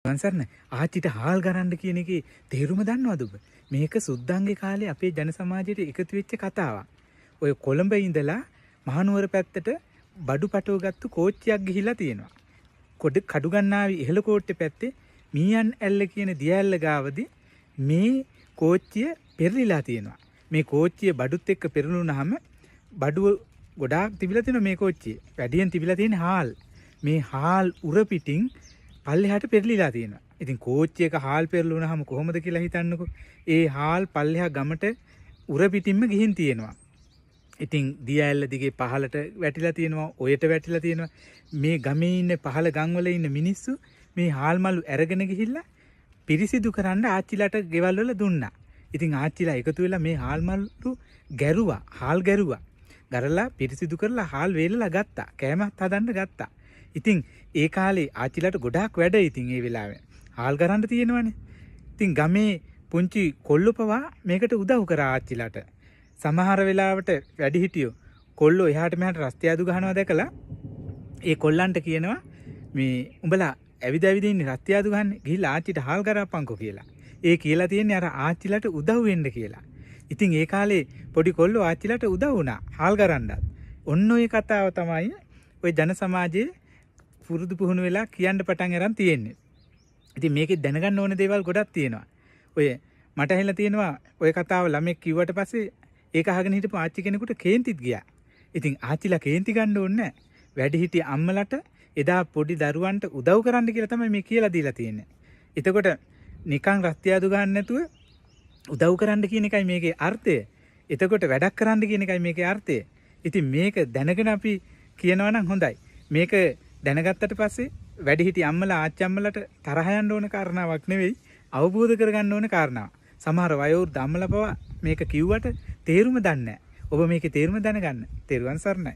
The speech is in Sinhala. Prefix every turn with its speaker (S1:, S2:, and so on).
S1: මන්සර්න ආච්චිට හාල් ගරන්න කියන එකේ තේරුම දන්නවද ඔබ? මේක සුද්දන්ගේ කාලේ අපේ ජන සමාජයට එකතු වෙච්ච කතාවක්. ඔය කොළඹ ඉඳලා මහනුවර පැත්තට බඩු පටව ගත්තු කෝච්චියක් ගිහිලා තියෙනවා. කඩුගන්නාවි ඉහළ කෝට්ටේ පැත්තේ මීයන් ඇල්ල කියන දිය ඇල්ල ගාවදී මේ කෝච්චිය පෙරලිලා තියෙනවා. මේ කෝච්චිය බඩුත් එක්ක පෙරළුනහම බඩුව ගොඩාක් තිබිලා තියෙනවා මේ කෝච්චියේ. වැඩියෙන් තිබිලා තියෙන හාල්. මේ හාල් උර පිටින් පල්ලෙහාට පෙරලිලා තියෙනවා. ඉතින් කෝච්චියක හාල් පෙරළුනහම කොහොමද කියලා හිතන්නකෝ. ඒ හාල් පල්ලෙහා ගමට උර පිටින්ම ගිහින් තියෙනවා. ඉතින් දිය ඇල්ල දිගේ පහලට වැටිලා තියෙනවා, ඔයට වැටිලා තියෙනවා. මේ ගමේ ඉන්න පහල ගම්වල ඉන්න මිනිස්සු මේ හාල් මලු අරගෙන ගිහිල්ලා පිරිසිදු කරන්න ආච්චිලාට ගෙවල් වල දුන්නා. ඉතින් ආච්චිලා එකතු වෙලා මේ හාල් මලු ගැරුවා, හාල් ගැරුවා. ගරලා පිරිසිදු කරලා හාල් වේලලා ගත්තා. කෑමත් හදන්න ගත්තා. ඉතින් ඒ කාලේ ආච්චිලාට ගොඩාක් වැඩ ඉතින් ඒ වෙලාවේ. හාල් ගරන්න තියෙනවනේ. ඉතින් ගමේ පුංචි කොල්ලෝ පවා මේකට උදව් කරා ආච්චිලාට. සමහර වෙලාවට වැඩිහිටියෝ කොල්ලෝ එහාට මෙහාට රස්තිය අදු ගහනවා දැකලා ඒ කොල්ලන්ට කියනවා මේ උඹලා ඇවිද ඇවිද ඉන්නේ රස්තිය අදු ගහන්නේ ගිහිල්ලා ආච්චිට හාල් ගරපන්කෝ කියලා. ඒ කියලා තියෙන්නේ අර ආච්චිලාට උදව් වෙන්න කියලා. ඉතින් ඒ කාලේ පොඩි කොල්ලෝ ආච්චිලාට උදව් වුණා හාල් ගරන්නත්. ඔන්න ඔය කතාව තමයි ඔය ජන සමාජයේ පුරුදු පුහුණු වෙලා කියන්න පටන් අරන් තියෙන්නේ. ඉතින් මේකේ දැනගන්න ඕන දේවල් ගොඩක් තියෙනවා. ඔය මට ඇහිලා තියෙනවා ඔය කතාව ළමෙක් කිව්වට පස්සේ ඒක අහගෙන හිටපු ආච්චි කෙනෙකුට කේන්තිත් ගියා. ඉතින් ආච්චිලා කේන්ති ගන්න ඕනේ නැහැ. වැඩිහිටි අම්මලට එදා පොඩි දරුවන්ට උදව් කරන්න කියලා තමයි මේ කියලා දීලා තියෙන්නේ. එතකොට නිකන් රස්තියාදු ගන්න නැතුව උදව් කරන්න කියන එකයි මේකේ අර්ථය. එතකොට වැඩක් කරන්න කියන එකයි මේකේ අර්ථය. ඉතින් මේක දැනගෙන අපි කියනවා නම් හොඳයි. මේක දැනගත්තට පස්සේ වැඩිහිටි අම්මලා ආච්චි අම්මලාට තරහ යන්න ඕන කාරණාවක් නෙවෙයි, අවබෝධ කරගන්න ඕන කාරණාවක්. සමහර වයෝවෘද්ධ අම්මලා පවා මේක කිව්වට තේරුම දන්නේ නැහැ. ඔබ මේකේ තේරුම දැනගන්න. තෙරුවන් සරණයි.